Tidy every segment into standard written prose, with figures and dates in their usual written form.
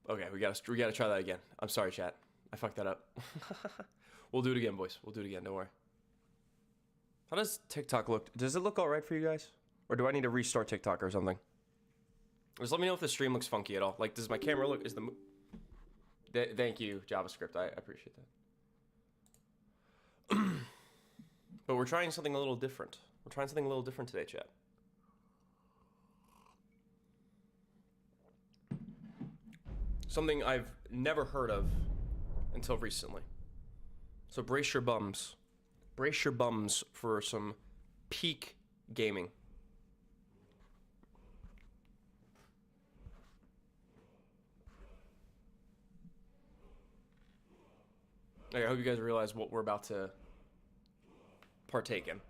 Okay, we gotta try that again. I'm sorry, chat. I fucked that up. We'll do it again, boys. We'll do it again. Don't worry. How does TikTok look? Does it look all right for you guys, or do I need to restart TikTok or something? Just let me know if the stream looks funky at all. Like, does my camera look? Is the? Thank you, JavaScript. I appreciate that. But we're trying something a little different. We're trying something a little different today, chat. Something I've never heard of until recently. So brace your bums. Brace your bums for some peak gaming. I hope you guys realize what we're about to partake in.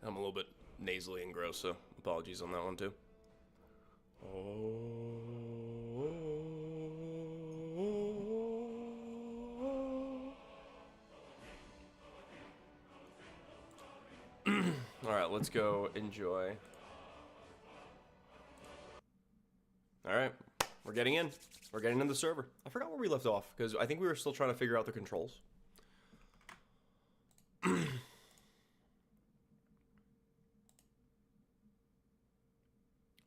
I'm a little bit nasally and gross, so apologies on that one too. All right, let's go enjoy. All right, we're getting in. We're getting in the server. I forgot where we left off because I think we were still trying to figure out the controls.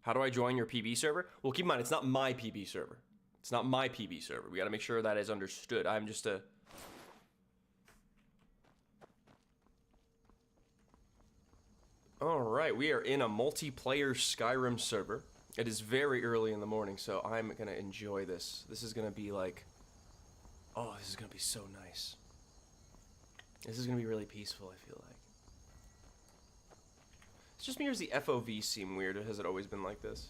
How do I join your PB server? Well, keep in mind, it's not my PB server. It's not my PB server. We got to make sure that is understood. I'm just a... All right, we are in a multiplayer Skyrim server. It is very early in the morning, so I'm going to enjoy this. This is going to be like... Oh, this is going to be so nice. This is going to be really peaceful, I feel like. It's just me, or does the FOV seem weird, or has it always been like this?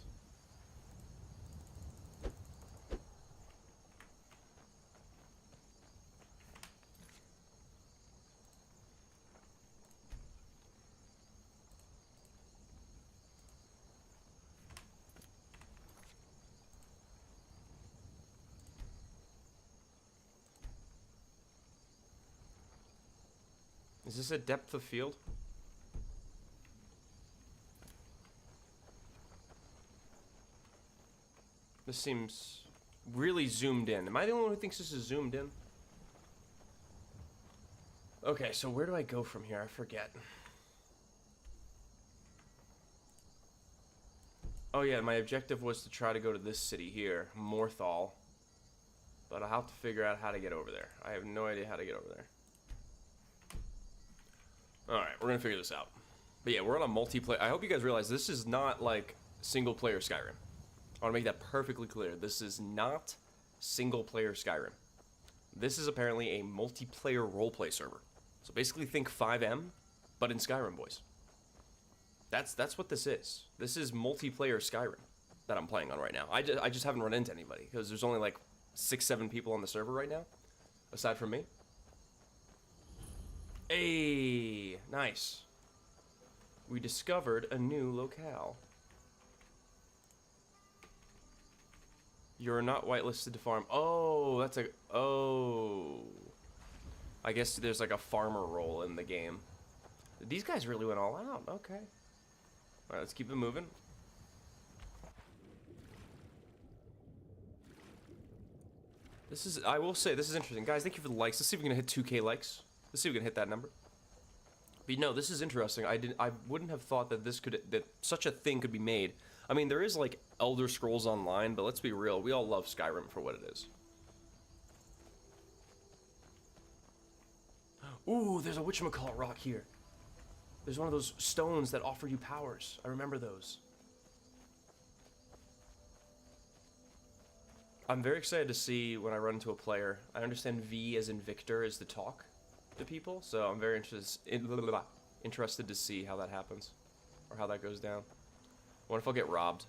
Is this a depth of field? This seems really zoomed in. Am I the only one who thinks this is zoomed in? Okay, so where do I go from here? I forget. Oh yeah, my objective was to try to go to this city here, Morthal. But I'll have to figure out how to get over there. I have no idea how to get over there. Alright, we're gonna figure this out. But yeah, we're on a multiplayer. I hope you guys realize this is not like single player Skyrim. I want to make that perfectly clear. This is not single-player Skyrim. This is apparently a multiplayer roleplay server. So basically think 5M, but in Skyrim, boys. That's what this is. This is multiplayer Skyrim that I'm playing on right now. I just haven't run into anybody, because there's only like 6-7 people on the server right now, aside from me. Hey, nice. We discovered a new locale. You're not whitelisted to farm. Oh, that's a... Oh. I guess there's like a farmer role in the game. These guys really went all out. Okay. Alright, let's keep it moving. This is... I will say, this is interesting. Guys, thank you for the likes. Let's see if we can hit 2K likes. Let's see if we can hit that number. But no, this is interesting. I wouldn't have thought that that such a thing could be made. I mean, there is like Elder Scrolls Online, but let's be real, we all love Skyrim for what it is. Ooh, there's a whatchamacallit rock here. There's one of those stones that offer you powers. I remember those. I'm very excited to see when I run into a player. I understand V as in Victor is the talk to people, so I'm very interested to see how that happens, or how that goes down. What if I'll get robbed?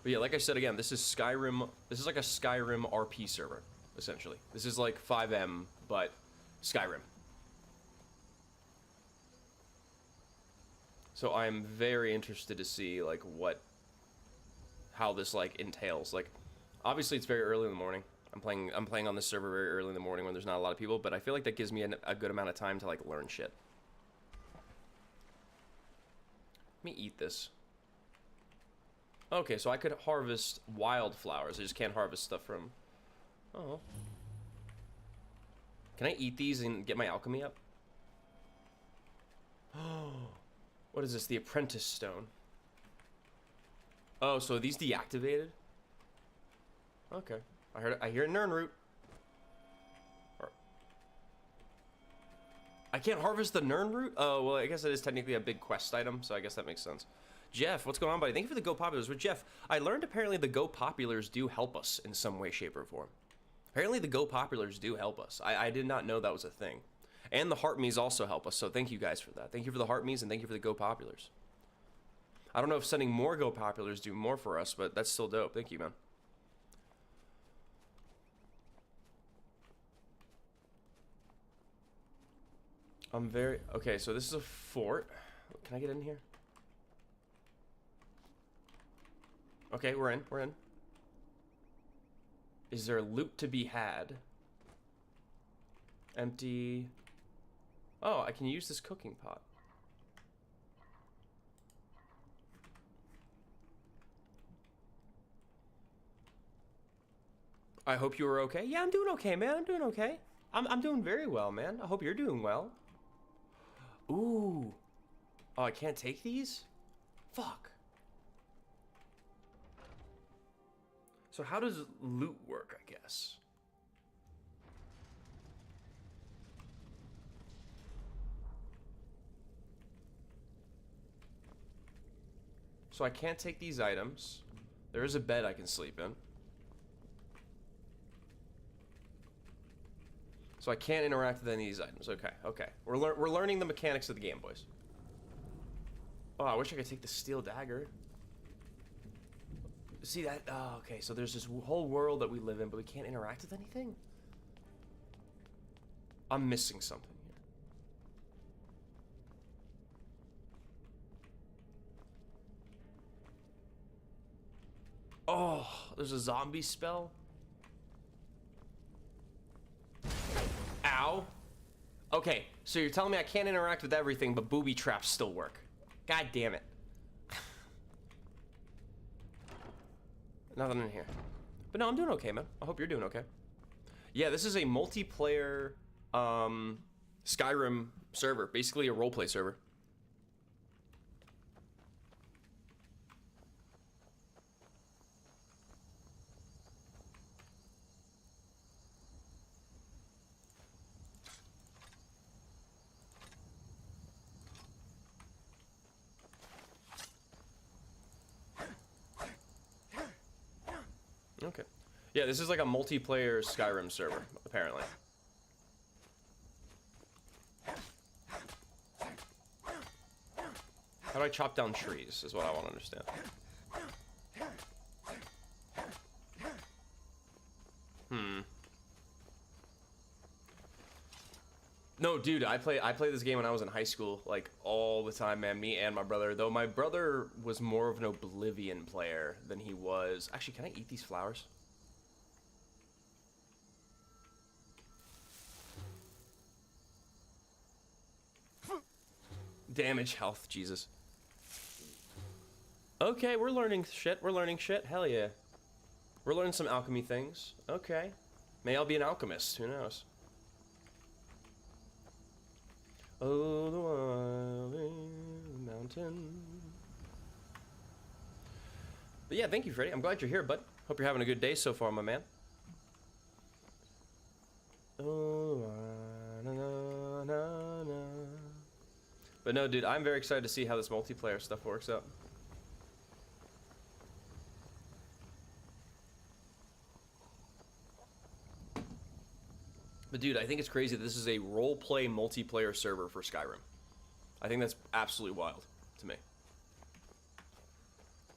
But yeah, like I said again, this is Skyrim. This is like a Skyrim RP server, essentially. This is like 5M, but Skyrim. So I'm very interested to see like how this like entails. Like, obviously it's very early in the morning. I'm playing on this server very early in the morning when there's not a lot of people, but I feel like that gives me a good amount of time to like learn shit. Let me eat this. Okay, so I could harvest wildflowers. I just can't harvest stuff from... Oh. Can I eat these and get my alchemy up? Oh. What is this? The apprentice stone. Oh, so are these deactivated? Okay. I hear Nirnroot. I can't harvest the Nirnroot? Oh, well, I guess it is technically a big quest item, so I guess that makes sense. Jeff, what's going on, buddy? Thank you for the Go Populars. But Jeff, I learned apparently the Go Populars do help us in some way, shape, or form. Apparently the Go Populars do help us. I did not know that was a thing. And the Heart Me's also help us, so thank you guys for that. Thank you for the Heart Me's and thank you for the Go Populars. I don't know if sending more Go Populars do more for us, but that's still dope. Thank you, man. I'm very... Okay, so this is a fort. Can I get in here? Okay, we're in. We're in. Is there loot to be had? Empty... Oh, I can use this cooking pot. I hope you were okay. Yeah, I'm doing okay, man. I'm doing okay. I'm doing very well, man. I hope you're doing well. Ooh. Oh, I can't take these? Fuck. So how does loot work, I guess? So I can't take these items. There is a bed I can sleep in. So I can't interact with any of these items. Okay, okay. We're learning the mechanics of the game, boys. Oh, I wish I could take the steel dagger. See that? Oh, okay. So there's this whole world that we live in, but we can't interact with anything? I'm missing something here. Oh, there's a zombie spell? Ow. Okay, so you're telling me I can't interact with everything, but booby traps still work. God damn it. Nothing in here. But no, I'm doing okay, man. I hope you're doing okay. Yeah, this is a multiplayer Skyrim server. Basically a roleplay server. Okay. Yeah, this is like a multiplayer Skyrim server, apparently. How do I chop down trees, is what I want to understand. No, dude, I played this game when I was in high school, like, all the time, man. Me and my brother. Though my brother was more of an Oblivion player than he was... Actually, can I eat these flowers? Damage, health, Jesus. Okay, we're learning shit. We're learning shit. Hell yeah. We're learning some alchemy things. Okay. May I'll be an alchemist. Who knows? Oh, the wild mountain. But yeah, thank you, Freddy. I'm glad you're here, bud. Hope you're having a good day so far, my man. Oh, na, na, na, na. But no, dude, I'm very excited to see how this multiplayer stuff works out. But dude, I think it's crazy that this is a role-play multiplayer server for Skyrim. I think that's absolutely wild to me.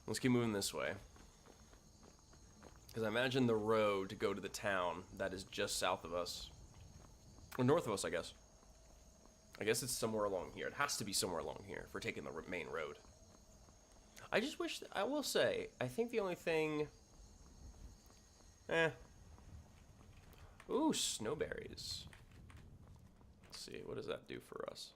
Let's keep moving this way. Because I imagine the road to go to the town that is just south of us. Or north of us, I guess. I guess it's somewhere along here. It has to be somewhere along here if we're taking the main road. I just wish... I will say, I think the only thing... Ooh, snowberries. Let's see, what does that do for us?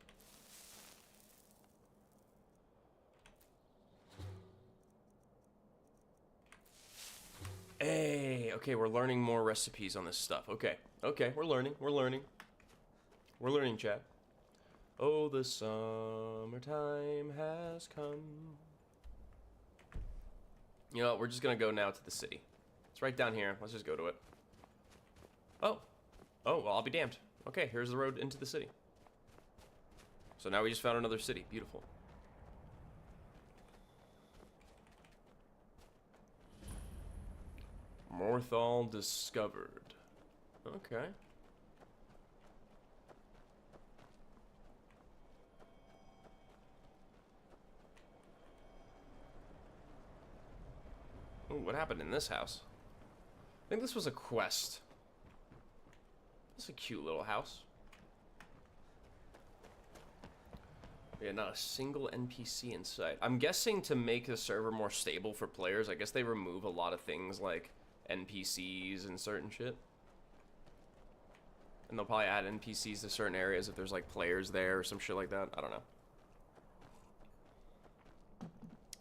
Hey, okay, we're learning more recipes on this stuff. Okay, okay, we're learning, chat. Oh, the summertime has come. You know what, we're just gonna go now to the city. It's right down here, let's just go to it. Oh, well, I'll be damned. Okay, here's the road into the city. So now we just found another city, beautiful. Morthal discovered. Okay. Ooh, what happened in this house? I think this was a quest. This is a cute little house. Yeah, not a single NPC in sight. I'm guessing to make the server more stable for players, I guess they remove a lot of things like NPCs and certain shit. And they'll probably add NPCs to certain areas if there's like players there or some shit like that. I don't know.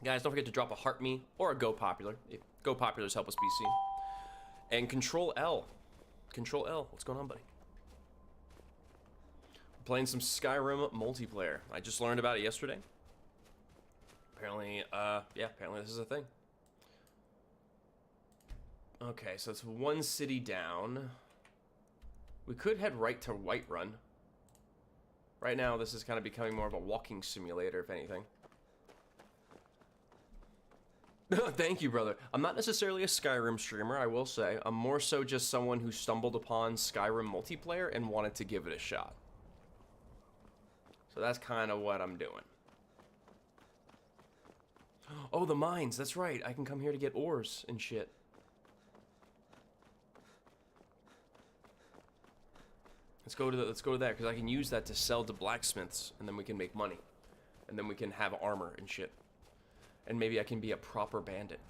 Guys, don't forget to drop a heart me or a go popular. Go populars help us BC. And Control L. Control L. What's going on, buddy? We're playing some Skyrim multiplayer. I just learned about it yesterday. Apparently, yeah, apparently this is a thing. Okay, so it's one city down. We could head right to Whiterun. Right now, this is kind of becoming more of a walking simulator, if anything. Thank you, brother. I'm not necessarily a Skyrim streamer, I will say. I'm more so just someone who stumbled upon Skyrim multiplayer and wanted to give it a shot. So that's kind of what I'm doing. Oh, the mines. That's right. I can come here to get ores and shit. Let's go to that, because I can use that to sell to blacksmiths, and then we can make money. And then we can have armor and shit. And maybe I can be a proper bandit.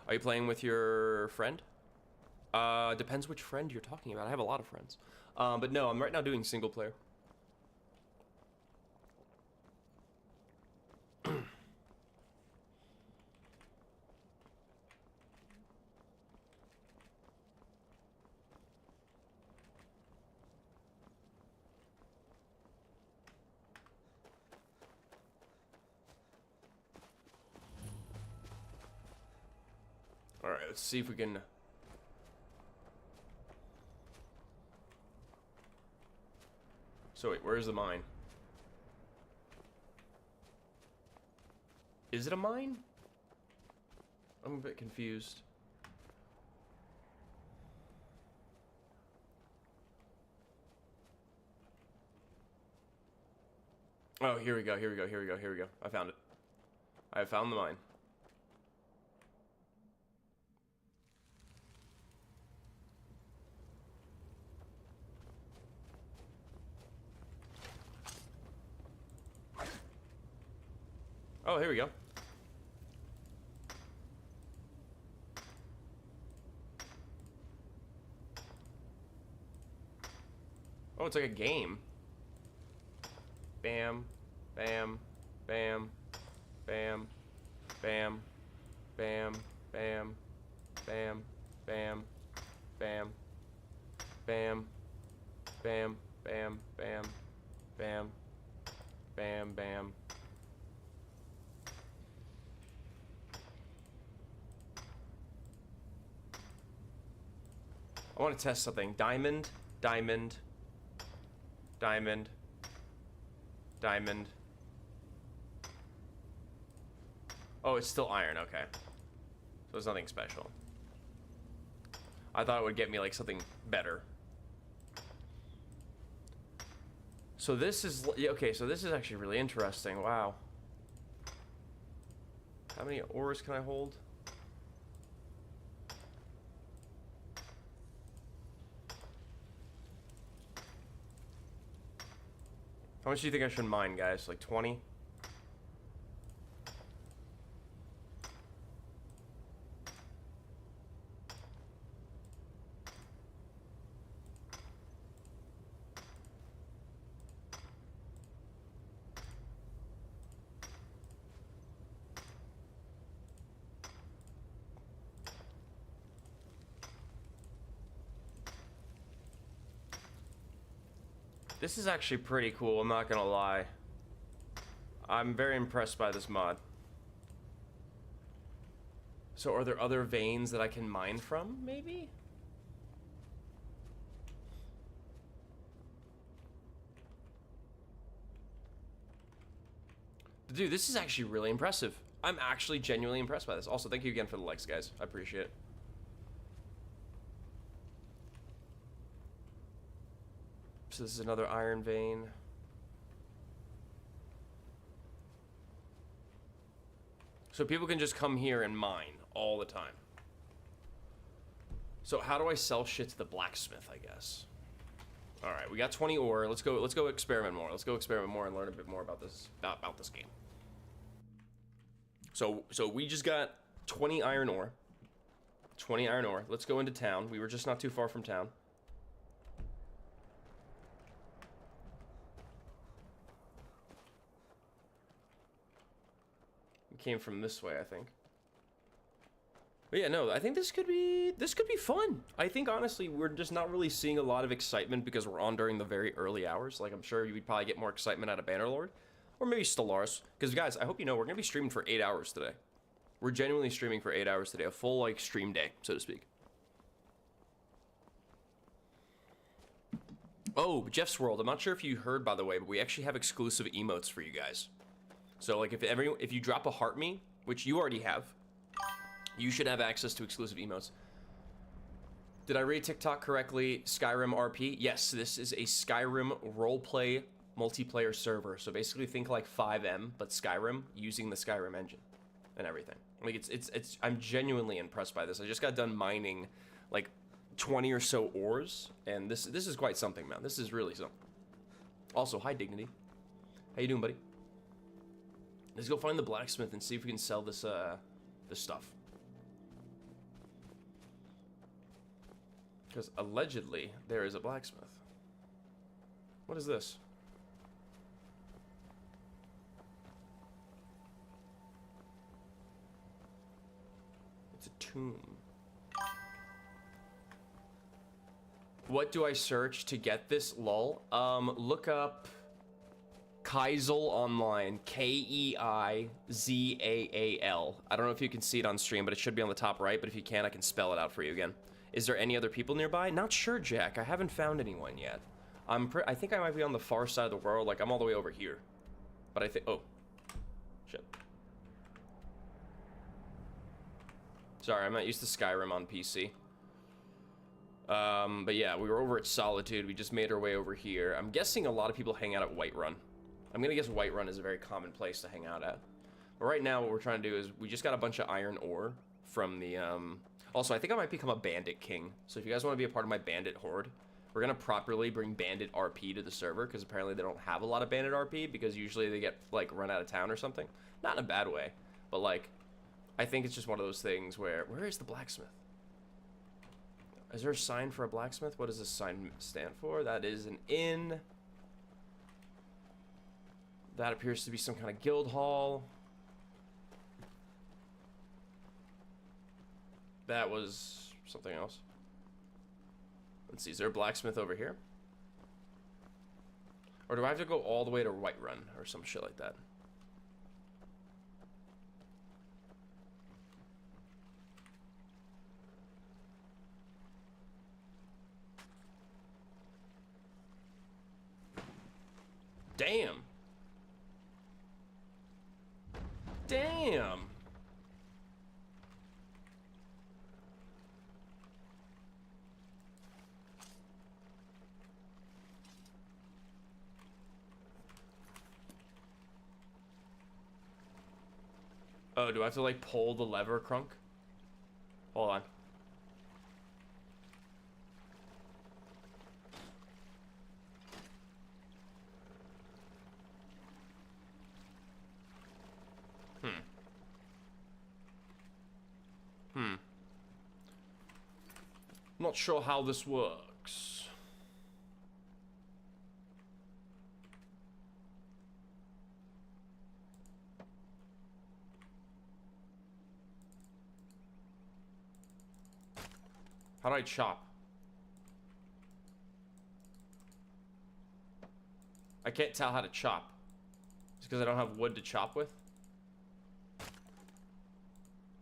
Are you playing with your friend? Depends which friend you're talking about. I have a lot of friends. But no, I'm right now doing single player. Alright, let's see if we can... So wait, where's the mine? Is it a mine? I'm a bit confused. Oh, here we go, here we go, here we go, here we go. I found it. I found the mine. Oh, here we go. Oh, it's like a game. Bam, bam, bam, bam, bam, bam, bam, bam, bam, bam, bam, bam, bam, bam, bam, bam, bam. I want to test something. Diamond, diamond, diamond, diamond. Oh, it's still iron, okay. So it's nothing special. I thought it would get me like something better. So this is, okay, so this is actually really interesting, wow. How many ores can I hold? How much do you think I should mine, guys? Like 20? This is actually pretty cool, I'm not gonna lie. I'm very impressed by this mod. So are there other veins that I can mine from, maybe? Dude, this is actually really impressive. I'm actually genuinely impressed by this. Also, thank you again for the likes, guys. I appreciate it. So this is another iron vein. So people can just come here and mine all the time. So how do I sell shit to the blacksmith, I guess? All right, we got 20 ore. Let's go experiment more. Let's go experiment more and learn a bit more about this game. So we just got 20 iron ore. 20 iron ore. Let's go into town. We were just not too far from town. We came from this way, I think. But yeah, no, I think this could be fun. I think honestly, we're just not really seeing a lot of excitement because we're on during the very early hours. Like I'm sure you'd probably get more excitement out of Bannerlord. Or maybe Stellaris. Because guys, I hope you know we're gonna be streaming for 8 hours today. We're genuinely streaming for 8 hours today. A full like stream day, so to speak. Oh, Jeff's World. I'm not sure if you heard, by the way, but we actually have exclusive emotes for you guys. So like if you drop a heart me, which you already have, you should have access to exclusive emotes. Did I read TikTok correctly? Skyrim RP? Yes, this is a Skyrim roleplay multiplayer server. So basically think like 5M, but Skyrim using the Skyrim engine and everything. Like it's I'm genuinely impressed by this. I just got done mining like 20 or so ores, and this is quite something, man. This is really something. Also, hi Dignity. How you doing, buddy? Let's go find the blacksmith and see if we can sell this this stuff. Because allegedly there is a blacksmith. What is this? It's a tomb. What do I search to get this? Lol. Look up Keizaal online. Keizaal. I don't know if you can see it on stream, but it should be on the top right. But if you can, I can spell it out for you again. Is there any other people nearby? Not sure, Jack. I haven't found anyone yet. I think I might be on the far side of the world. Like, I'm all the way over here. But I think... Oh. Shit. Sorry, I'm not used to Skyrim on PC. But yeah, we were over at Solitude. We just made our way over here. I'm guessing a lot of people hang out at Whiterun. I'm gonna guess Whiterun is a very common place to hang out at. But right now, what we're trying to do is we just got a bunch of iron ore from the, Also, I think I might become a bandit king. So if you guys want to be a part of my bandit horde, we're gonna properly bring bandit RP to the server, because apparently they don't have a lot of bandit RP, because usually they get, like, run out of town or something. Not in a bad way, but, like, I think it's just one of those things where... Where is the blacksmith? Is there a sign for a blacksmith? What does this sign stand for? That is an inn. That appears to be some kind of guild hall. That was something else. Let's see, is there a blacksmith over here? Or do I have to go all the way to Whiterun or some shit like that? Damn. Damn. Oh, do I have to, like, pull the lever, Crunk? Hold on. Not sure how this works. How do I chop? I can't tell how to chop. It's because I don't have wood to chop with.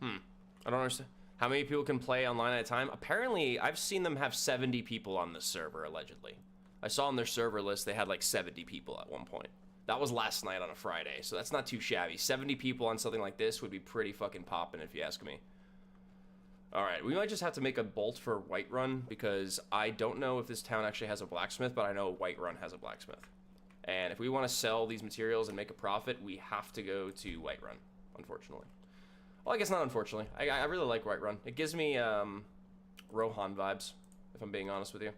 I don't understand. How many people can play online at a time? Apparently, I've seen them have 70 people on this server, allegedly. I saw on their server list they had like 70 people at one point. That was last night on a Friday, so that's not too shabby. 70 people on something like this would be pretty fucking poppin' if you ask me. Alright, we might just have to make a bolt for Whiterun, because I don't know if this town actually has a blacksmith, but I know Whiterun has a blacksmith. And if we want to sell these materials and make a profit, we have to go to Whiterun, unfortunately. Well, I guess not unfortunately. I really like Whiterun. It gives me Rohan vibes, if I'm being honest with you.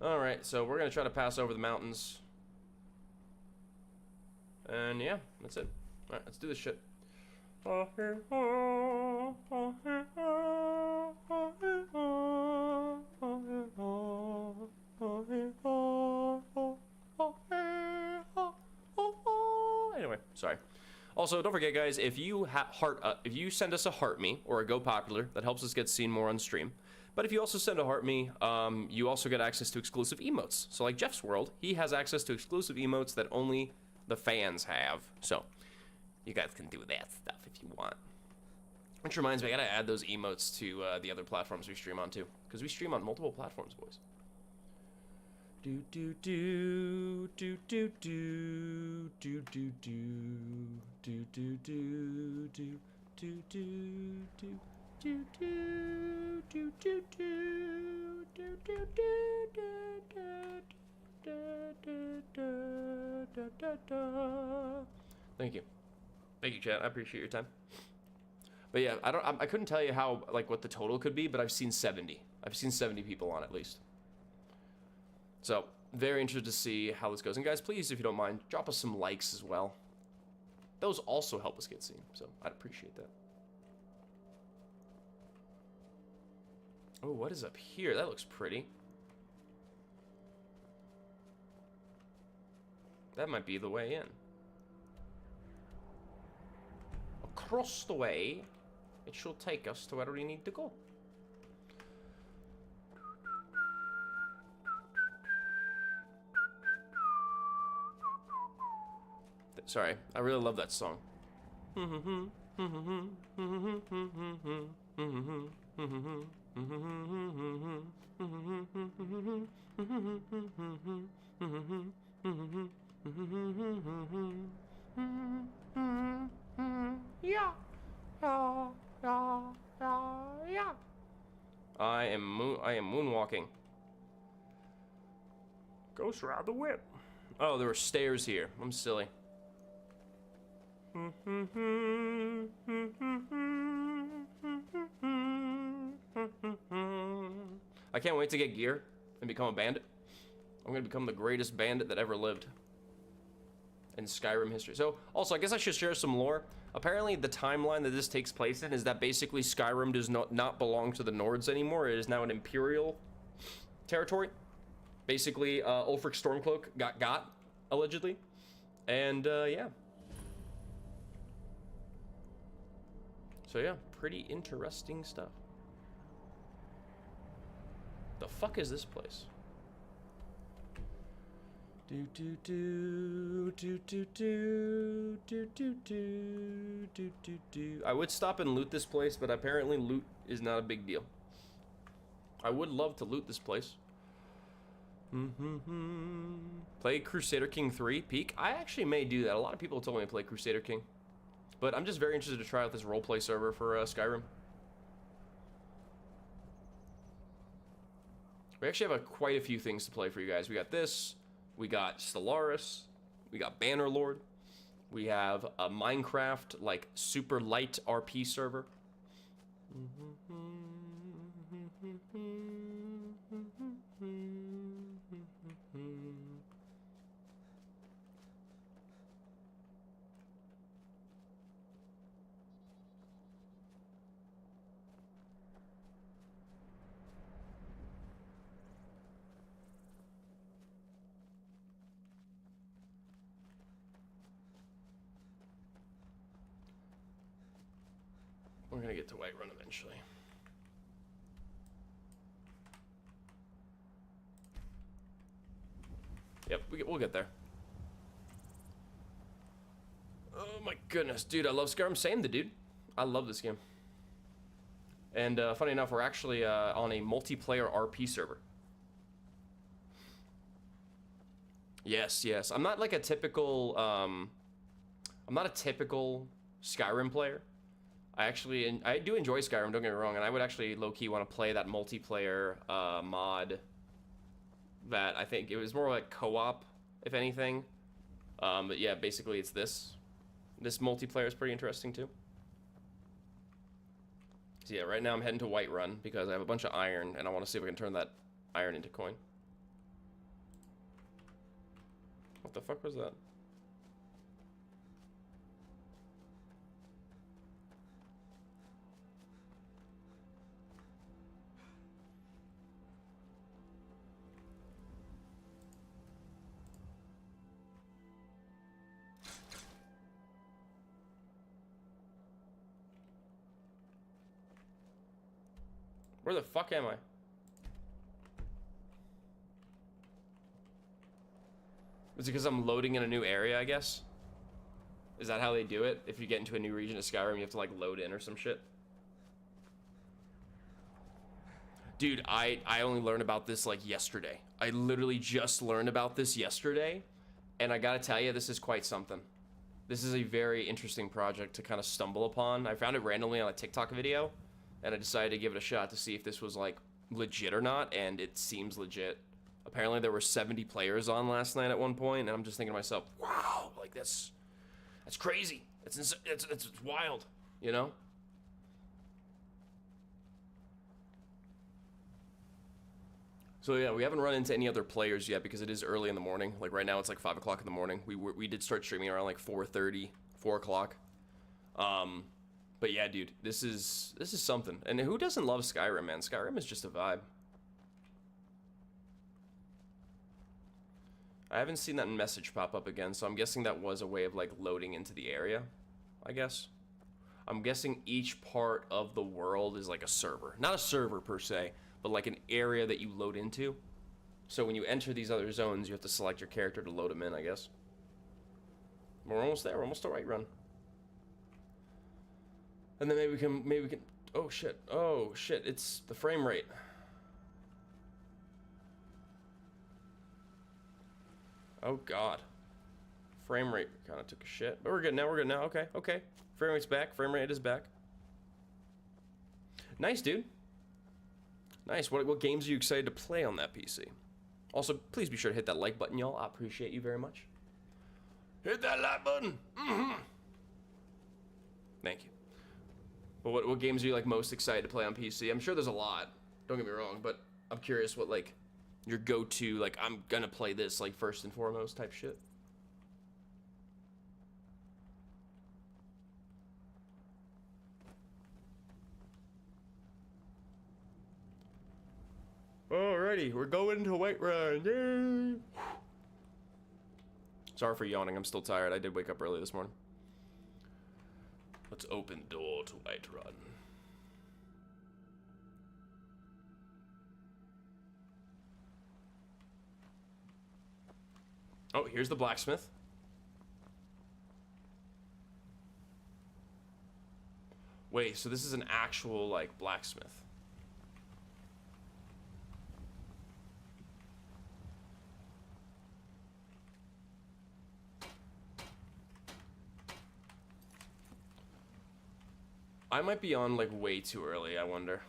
Alright, so we're going to try to pass over the mountains. And yeah, that's it. Alright, let's do this shit. Anyway, sorry. Also, don't forget, guys, if you if you send us a heart me or a go popular, that helps us get seen more on stream. But if you also send a heart me, you also get access to exclusive emotes. So like Jeff's World, he has access to exclusive emotes that only the fans have. So you guys can do that stuff if you want. Which reminds me, I gotta add those emotes to the other platforms we stream on too, because we stream on multiple platforms, boys. Do do do do do do do do do do do do do do do do do do do do. Thank you. Thank you, chat. I appreciate your time. But yeah, I couldn't tell you how, like, what the total could be, but I've seen 70. I've seen 70 people on at least. So, very interested to see how this goes. And guys, please, if you don't mind, drop us some likes as well. Those also help us get seen, so I'd appreciate that. Oh, what is up here? That looks pretty. That might be the way in. Across the way, it shall take us to where we need to go. Sorry, I really love that song. Yeah. Yeah. I am moonwalking. Ghost ride the whip. Oh, there were stairs here. I'm silly. I can't wait to get gear and become a bandit. I'm gonna become the greatest bandit that ever lived in Skyrim history. So, also, I guess I should share some lore. Apparently, the timeline that this takes place in is that basically Skyrim does not belong to the Nords anymore. It is now an Imperial territory. Basically, Ulfric Stormcloak got allegedly. And, yeah. So, yeah, pretty interesting stuff. The fuck is this place? Do do do do do do do do do do do do. I would stop and loot this place, but apparently loot is not a big deal. I would love to loot this place. Play Crusader King 3 Peak. I actually may do that. A lot of people told me to play Crusader King, but I'm just very interested to try out this roleplay server for Skyrim. We actually have quite a few things to play for you guys. We got this. We got Stellaris, we got Bannerlord, we have a Minecraft, like, super light RP server. We're gonna get to Whiterun eventually. Yep, we'll get there. my goodness, dude, I love Skyrim. Same, the dude. I love this game. And funny enough, we're actually on a multiplayer RP server. Yes, yes. I'm not like a typical. I'm not a typical Skyrim player. I do enjoy Skyrim. Don't get me wrong, and I would actually low key want to play that multiplayer mod. That I think it was more like co-op, if anything. But yeah, basically it's this. This multiplayer is pretty interesting too. So yeah, right now I'm heading to Whiterun because I have a bunch of iron and I want to see if I can turn that iron into coin. What the fuck was that? Where the fuck am I? Is it because I'm loading in a new area, I guess? Is that how they do it? If you get into a new region of Skyrim, you have to like load in or some shit? Dude, I only learned about this like yesterday. I literally just learned about this yesterday. And I gotta tell you, this is quite something. This is a very interesting project to kind of stumble upon. I found it randomly on a TikTok video. And I decided to give it a shot to see if this was like legit or not, and it seems legit. Apparently there were 70 players on last night at one point, and I'm just thinking to myself, wow, like that's crazy. It's wild, you know? So yeah, we haven't run into any other players yet because it is early in the morning. Like right now it's like 5 o'clock in the morning. We did start streaming around like 4:30, 4 o'clock. But yeah, dude, this is something. And who doesn't love Skyrim, man? Skyrim is just a vibe. I haven't seen that message pop up again, so I'm guessing that was a way of like loading into the area, I guess. I'm guessing each part of the world is like a server. Not a server per se, but like an area that you load into. So when you enter these other zones, you have to select your character to load them in, I guess. We're almost there. We're almost to Whiterun. And then maybe we can, oh shit, it's the frame rate. Oh god. Frame rate kind of took a shit, but we're good now, okay. Frame rate's back, frame rate is back. Nice, dude. Nice, what games are you excited to play on that PC? Also, please be sure to hit that like button, y'all. I appreciate you very much. Hit that like button! Thank you. But what games are you like most excited to play on PC? I'm sure there's a lot. Don't get me wrong, but I'm curious what like your go-to, like I'm gonna play this like first and foremost type shit. Alrighty, we're going to Whiterun. Yay! Sorry for yawning. I'm still tired. I did wake up early this morning. Let's open door to Whiterun. Oh, here's the blacksmith. Wait, so this is an actual, like, blacksmith. I might be on, like, way too early, I wonder.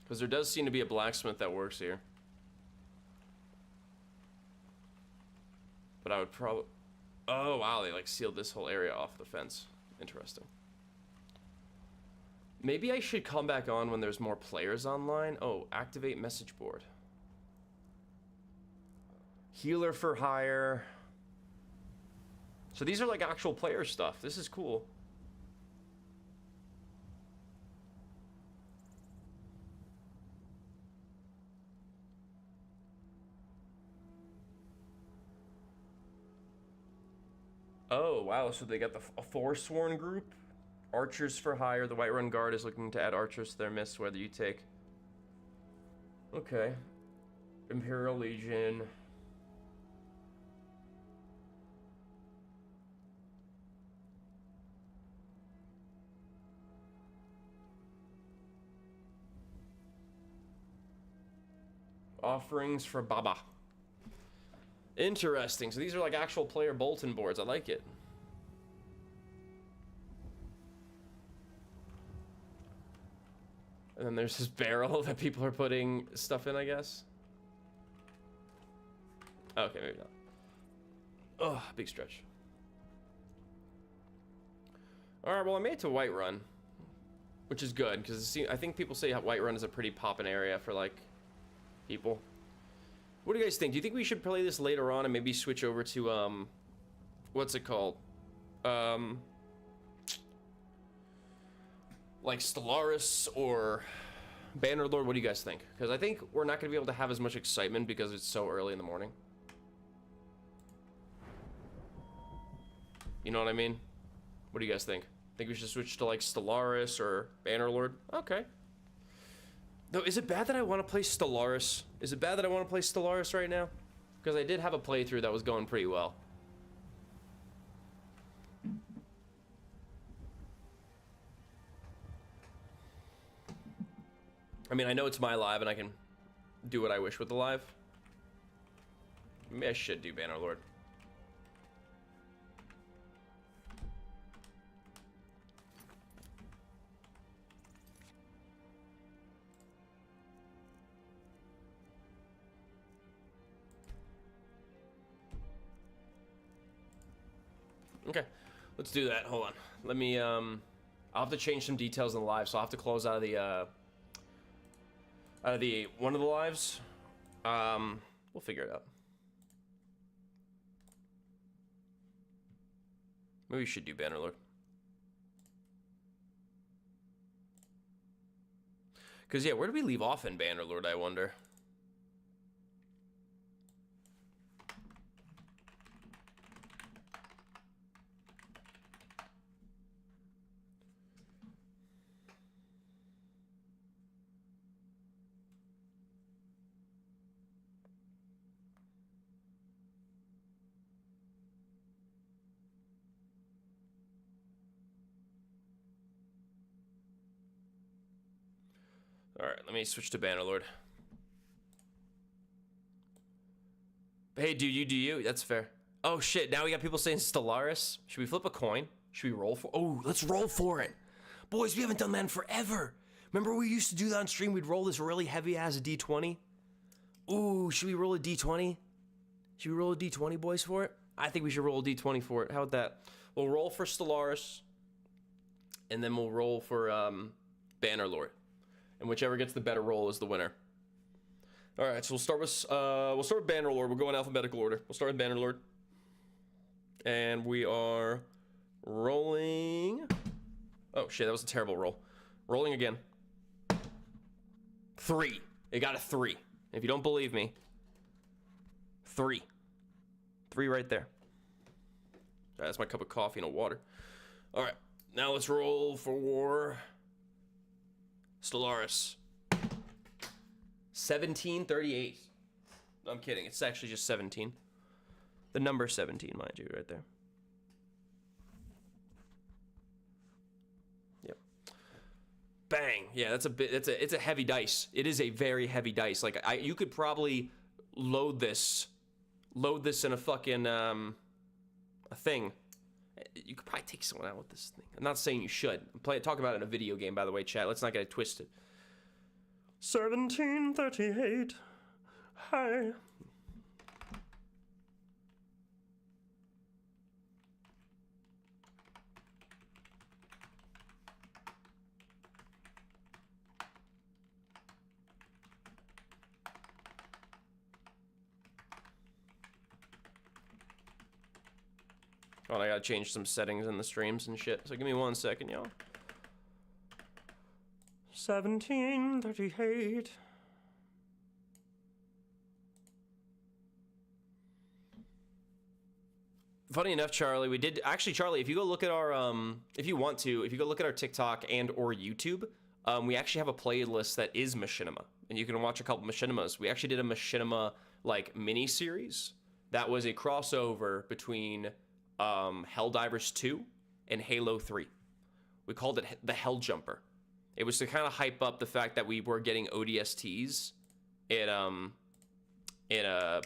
Because there does seem to be a blacksmith that works here. But I would probably... Oh, wow, they, like, sealed this whole area off the fence. Interesting. Maybe I should come back on when there's more players online. Oh, activate message board. Healer for hire... So these are like actual player stuff. This is cool. Oh, wow. So they got a Forsworn group. Archers for hire. The Whiterun Guard is looking to add archers to their midst, whether you take... Okay. Imperial Legion... Offerings for Baba. Interesting. So these are like actual player bulletin boards. I like it. And then there's this barrel that people are putting stuff in, I guess. Okay, maybe not. Oh, big stretch. Alright, well I made it to Whiterun, which is good, because I think people say Whiterun is a pretty poppin' area for, like, people. What do you guys think? Do you think we should play this later on and maybe switch over to, what's it called? Like Stellaris or Bannerlord? What do you guys think? Because I think we're not going to be able to have as much excitement because it's so early in the morning. You know what I mean? What do you guys think? Think we should switch to like Stellaris or Bannerlord? Okay. Though, is it bad that I want to play Stellaris? Is it bad that I want to play Stellaris right now? Because I did have a playthrough that was going pretty well. I mean, I know it's my live and I can do what I wish with the live. Maybe I should do Bannerlord. Okay, let's do that. Hold on. Let me, I'll have to change some details in the live, so I'll have to close out of the, one of the lives. We'll figure it out. Maybe we should do Bannerlord. Because, yeah, where do we leave off in Bannerlord, I wonder? Alright, let me switch to Bannerlord. Hey, do you? That's fair. Oh shit, now we got people saying Stellaris. Should we flip a coin? Should we roll for? Oh, let's roll for it. Boys, we haven't done that in forever. Remember we used to do that on stream? We'd roll this really heavy ass D20. Ooh, should we roll a D20? Should we roll a D20, boys, for it? I think we should roll a D20 for it. How about that? We'll roll for Stellaris. And then we'll roll for Bannerlord. And whichever gets the better roll is the winner. All right, so we'll start with Bannerlord. We'll go in alphabetical order. We'll start with Bannerlord, and we are rolling. Oh shit, that was a terrible roll. Rolling again. 3. It got a 3. If you don't believe me, 3 right there. All right, that's my cup of coffee and a water. All right, now let's roll for Stellaris. 1738. No, I'm kidding. It's actually just 17. The number 17, mind you, right there. Yep. Bang. Yeah, that's a bit. It's a heavy dice. It is a very heavy dice. Like you could probably load this in a fucking a thing. You could probably take someone out with this thing. I'm not saying you should. Talk about it in a video game, by the way, chat. Let's not get it twisted. 1738. Hi. Oh, I gotta change some settings in the streams and shit. So give me 1 second, y'all. 1738. Funny enough, Charlie, we did actually. Charlie, if you go look at our if you want to, if you go look at our TikTok and or YouTube, we actually have a playlist that is Machinima, and you can watch a couple Machinimas. We actually did a Machinima like mini series that was a crossover between Helldivers 2 and Halo 3. We called it the Hell Jumper. It was to kind of hype up the fact that we were getting ODSTs in a